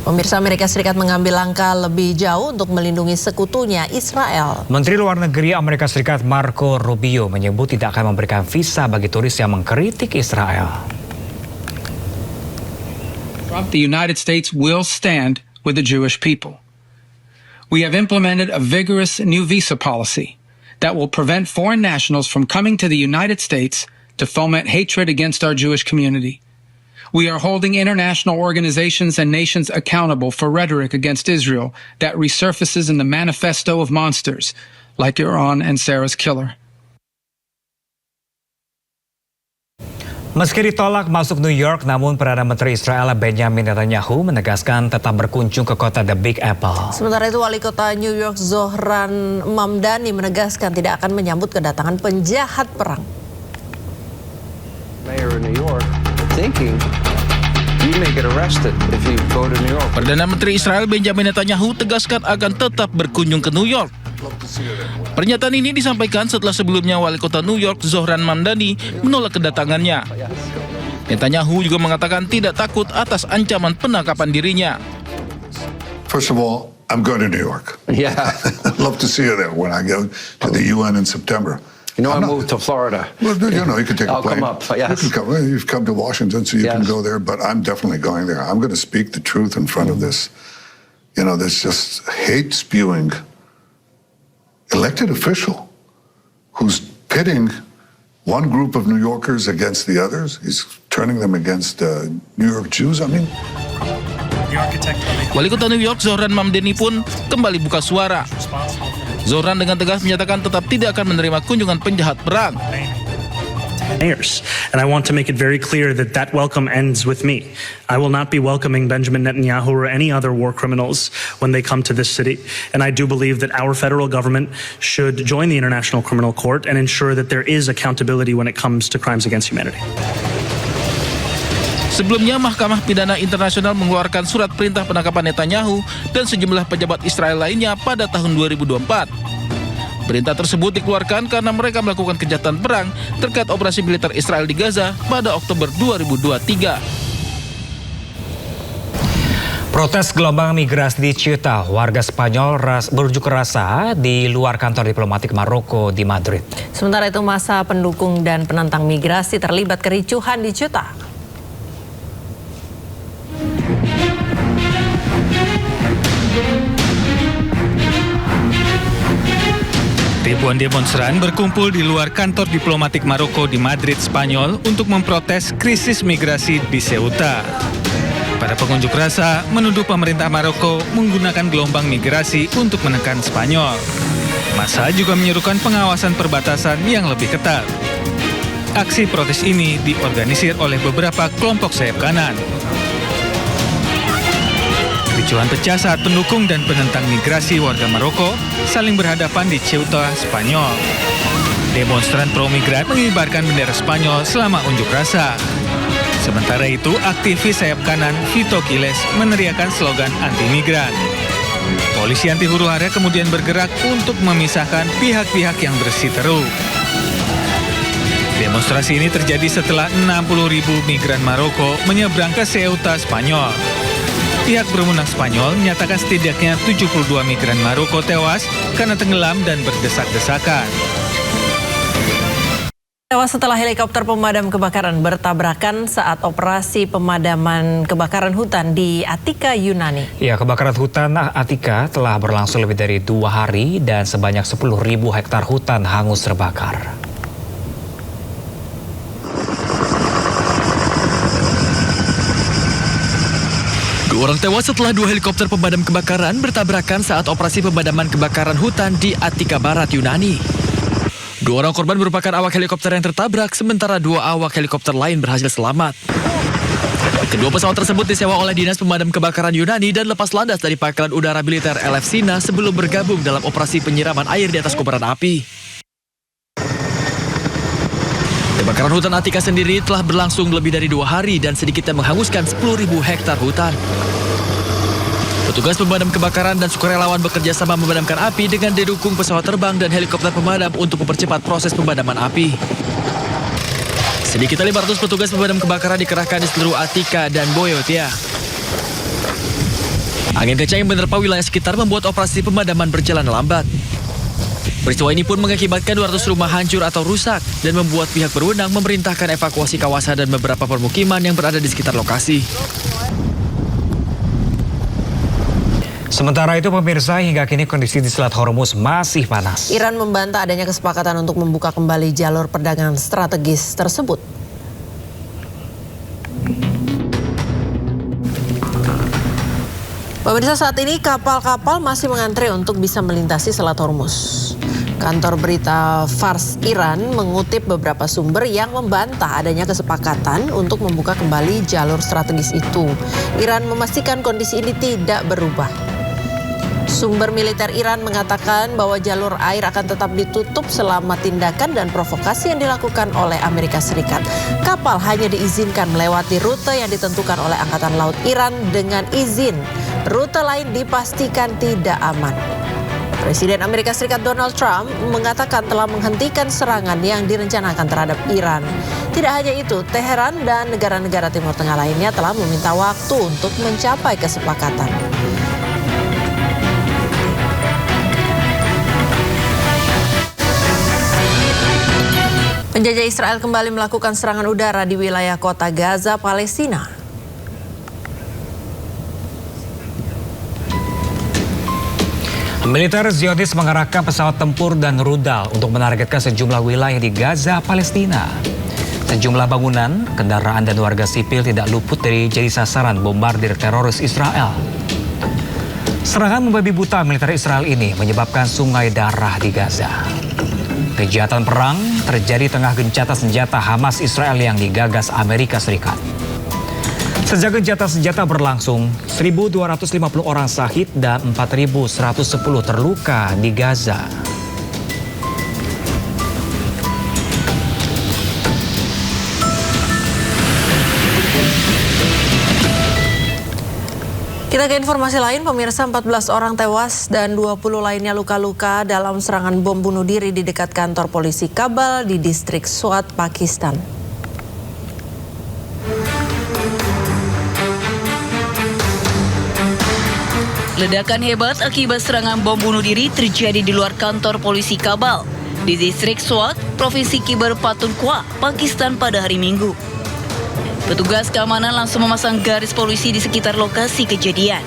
Pemirsa, Amerika Serikat mengambil langkah lebih jauh untuk melindungi sekutunya Israel. Menteri Luar Negeri Amerika Serikat Marco Rubio menyebut tidak akan memberikan visa bagi turis yang mengkritik Israel. The United States will stand with the Jewish people. We have implemented a vigorous new visa policy that will prevent foreign nationals from coming to the United States to foment hatred against our Jewish community. We are holding international organizations and nations accountable for rhetoric against Israel that resurfaces in the manifesto of monsters like Iran and Sarah's killer. Meski ditolak masuk New York, namun Perdana Menteri Israel Benjamin Netanyahu menegaskan tetap berkunjung ke kota The Big Apple. Sementara itu, Wali Kota New York Zohran Mamdani menegaskan tidak akan menyambut kedatangan penjahat perang. Mayor of New York thinking you may get arrested if you go to New York. Perdana Menteri Israel Benjamin Netanyahu tegaskan akan tetap berkunjung ke New York. Pernyataan ini disampaikan setelah sebelumnya Wali Kota New York Zohran Mamdani menolak kedatangannya. Netanyahu juga mengatakan tidak takut atas ancaman penangkapan dirinya. First of all, I'm going to New York. Yeah. I'd love to see you there when I go to the UN in September. You know, I moved to Florida. Well, you know, you can take a I'll plane. come up, yes. You can come, you've come to Washington, so you can go there, but I'm definitely going there. I'm going to speak the truth in front of this. You know, this just hate-spewing elected official who's pitting one group of New Yorkers against the others. He's turning them against New York Jews. I mean, Wali Kota New York Zohran Mamdani pun kembali buka suara. Zohran dengan tegas menyatakan tetap tidak akan menerima kunjungan penjahat perang. And I want to make it very clear that that welcome ends with me. I will not be welcoming Benjamin Netanyahu or any other war criminals when they come to this city. And I do believe that our federal government should join the International Criminal Court and ensure that there is accountability when it comes to crimes against humanity. Sebelumnya, Mahkamah Pidana Internasional mengeluarkan surat perintah penangkapan Netanyahu dan sejumlah pejabat Israel lainnya pada tahun 2024. Perintah tersebut dikeluarkan karena mereka melakukan kejahatan perang terkait operasi militer Israel di Gaza pada Oktober 2023. Protes gelombang migrasi di Ceuta, warga Spanyol berunjuk rasa di luar kantor diplomatik Maroko di Madrid. Sementara itu, massa pendukung dan penentang migrasi terlibat kericuhan di Ceuta. Ribuan demonstran berkumpul di luar kantor diplomatik Maroko di Madrid, Spanyol untuk memprotes krisis migrasi di Ceuta. Para pengunjuk rasa menuduh pemerintah Maroko menggunakan gelombang migrasi untuk menekan Spanyol. Massa juga menyerukan pengawasan perbatasan yang lebih ketat. Aksi protes ini diorganisir oleh beberapa kelompok sayap kanan. Kericuhan pecah saat pendukung dan penentang migrasi warga Maroko saling berhadapan di Ceuta, Spanyol. Demonstran pro-migran mengibarkan bendera Spanyol selama unjuk rasa. Sementara itu, aktivis sayap kanan Vito Quiles meneriakan slogan anti-migran. Polisi anti huru-hara kemudian bergerak untuk memisahkan pihak-pihak yang bersiteru. Demonstrasi ini terjadi setelah 60.000 migran Maroko menyeberang ke Ceuta, Spanyol. Pihak berwenang Spanyol menyatakan setidaknya 72 migran Maroko tewas karena tenggelam dan berdesak-desakan. Tewas setelah helikopter pemadam kebakaran bertabrakan saat operasi pemadaman kebakaran hutan di Attika, Yunani. Ya, kebakaran hutan Attika telah berlangsung lebih dari 2 hari dan sebanyak 10.000 hektar hutan hangus terbakar. Orang tewas setelah 2 helikopter pemadam kebakaran bertabrakan saat operasi pemadaman kebakaran hutan di Attika Barat, Yunani. 2 orang korban merupakan awak helikopter yang tertabrak, sementara 2 awak helikopter lain berhasil selamat. Kedua pesawat tersebut disewa oleh Dinas Pemadam Kebakaran Yunani dan lepas landas dari Pangkalan Udara Militer Elefsina sebelum bergabung dalam operasi penyiraman air di atas kobaran api. Kebakaran hutan Attika sendiri telah berlangsung lebih dari 2 hari dan sedikitnya menghanguskan 10.000 hektar hutan. Petugas pemadam kebakaran dan sukarelawan bekerja sama memadamkan api dengan didukung pesawat terbang dan helikopter pemadam untuk mempercepat proses pemadaman api. Sedikitnya 500 petugas pemadam kebakaran dikerahkan di seluruh Attika dan Boyotia. Angin kencang yang menerpa wilayah sekitar membuat operasi pemadaman berjalan lambat. Peristiwa ini pun mengakibatkan 200 rumah hancur atau rusak dan membuat pihak berwenang memerintahkan evakuasi kawasan dan beberapa permukiman yang berada di sekitar lokasi. Sementara itu pemirsa, hingga kini kondisi di Selat Hormuz masih panas. Iran membantah adanya kesepakatan untuk membuka kembali jalur perdagangan strategis tersebut. Pemirsa, saat ini kapal-kapal masih mengantre untuk bisa melintasi Selat Hormuz. Kantor berita Fars Iran mengutip beberapa sumber yang membantah adanya kesepakatan untuk membuka kembali jalur strategis itu. Iran memastikan kondisi ini tidak berubah. Sumber militer Iran mengatakan bahwa jalur air akan tetap ditutup selama tindakan dan provokasi yang dilakukan oleh Amerika Serikat. Kapal hanya diizinkan melewati rute yang ditentukan oleh Angkatan Laut Iran dengan izin. Rute lain dipastikan tidak aman. Presiden Amerika Serikat Donald Trump mengatakan telah menghentikan serangan yang direncanakan terhadap Iran. Tidak hanya itu, Teheran dan negara-negara Timur Tengah lainnya telah meminta waktu untuk mencapai kesepakatan. Penjajah Israel kembali melakukan serangan udara di wilayah kota Gaza, Palestina. Militer Zionis mengerahkan pesawat tempur dan rudal untuk menargetkan sejumlah wilayah di Gaza, Palestina. Sejumlah bangunan, kendaraan dan warga sipil tidak luput dari jadi sasaran bombardir teroris Israel. Serangan membabi buta militer Israel ini menyebabkan sungai darah di Gaza. Kejahatan perang terjadi tengah gencatan senjata Hamas Israel yang digagas Amerika Serikat. Sejak gencatan senjata berlangsung, 1.250 orang syahid dan 4.110 terluka di Gaza. Kita ke informasi lain, pemirsa, 14 orang tewas dan 20 lainnya luka-luka dalam serangan bom bunuh diri di dekat kantor polisi Kabul di distrik Swat, Pakistan. Ledakan hebat akibat serangan bom bunuh diri terjadi di luar kantor polisi Kabul di distrik Swat, Provinsi Khyber Pakhtunkhwa, Pakistan pada hari Minggu. Petugas keamanan langsung memasang garis polisi di sekitar lokasi kejadian.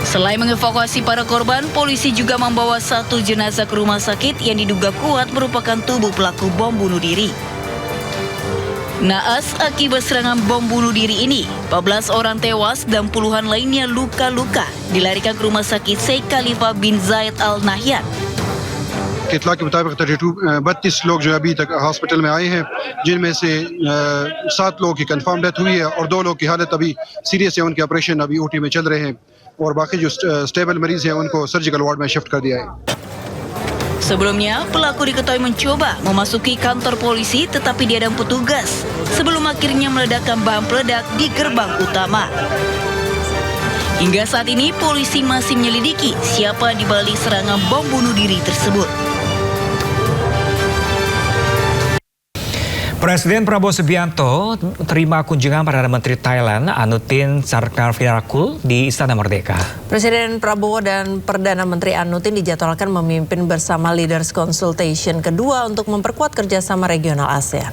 Selain mengevakuasi para korban, polisi juga membawa satu jenazah ke rumah sakit yang diduga kuat merupakan tubuh pelaku bom bunuh diri. Naas akibat serangan bom bunuh diri ini, 14 orang tewas dan puluhan lainnya luka-luka dilarikan ke rumah sakit Sheikh Khalifa bin Zayed Al Nahyan. इतला के मुताबिक 32 लोग जो अभी तक हॉस्पिटल में आए हैं, जिनमें से 7 लोगों की कंफर्म डेथ हुई है और 2 लोगों की हालत अभी सीरियस है, उनके ऑपरेशन अभी ओटी में चल रहे हैं और बाकी जो स्टेबल मरीज हैं उनको सर्जिकल वार्ड में शिफ्ट कर दिया है. Sebelumnya, pelaku diketahui mencoba memasuki kantor polisi tetapi dihadang petugas sebelum akhirnya meledakkan bahan peledak di gerbang utama. Hingga saat ini, polisi masih menyelidiki siapa di balik serangan bom bunuh diri tersebut. Presiden Prabowo Subianto terima kunjungan Perdana Menteri Thailand Anutin Charnvirakul di Istana Merdeka. Presiden Prabowo dan Perdana Menteri Anutin dijadwalkan memimpin bersama Leaders Consultation kedua untuk memperkuat kerjasama regional ASEAN.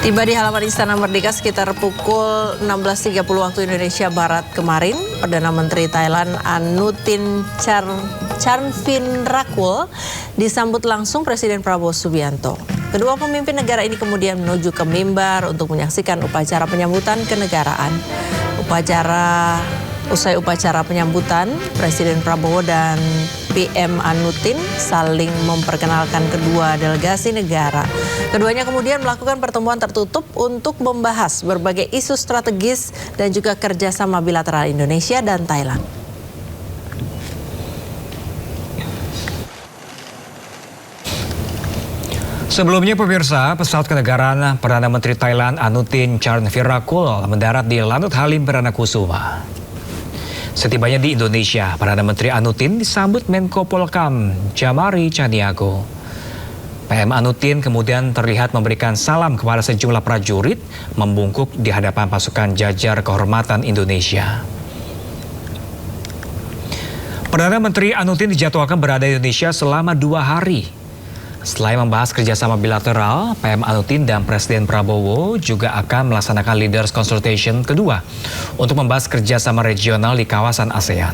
Tiba di halaman Istana Merdeka sekitar pukul 16.30 waktu Indonesia Barat kemarin, Perdana Menteri Thailand Anutin Charnvirakul disambut langsung Presiden Prabowo Subianto. Kedua pemimpin negara ini kemudian menuju ke mimbar untuk menyaksikan upacara penyambutan kenegaraan. Usai upacara penyambutan, Presiden Prabowo dan PM Anutin saling memperkenalkan kedua delegasi negara. Keduanya kemudian melakukan pertemuan tertutup untuk membahas berbagai isu strategis dan juga kerjasama bilateral Indonesia dan Thailand. Sebelumnya pemirsa, pesawat kenegaraan Perdana Menteri Thailand Anutin Charnvirakul mendarat di Lanut Halim Perdana Kusuma. Setibanya di Indonesia, Perdana Menteri Anutin disambut Menko Polhukam Jamari Chaniago. PM Anutin kemudian terlihat memberikan salam kepada sejumlah prajurit membungkuk di hadapan pasukan jajar kehormatan Indonesia. Perdana Menteri Anutin dijadwalkan berada di Indonesia selama 2 hari. Selain membahas kerjasama bilateral, PM Anutin dan Presiden Prabowo juga akan melaksanakan Leaders Consultation kedua untuk membahas kerjasama regional di kawasan ASEAN.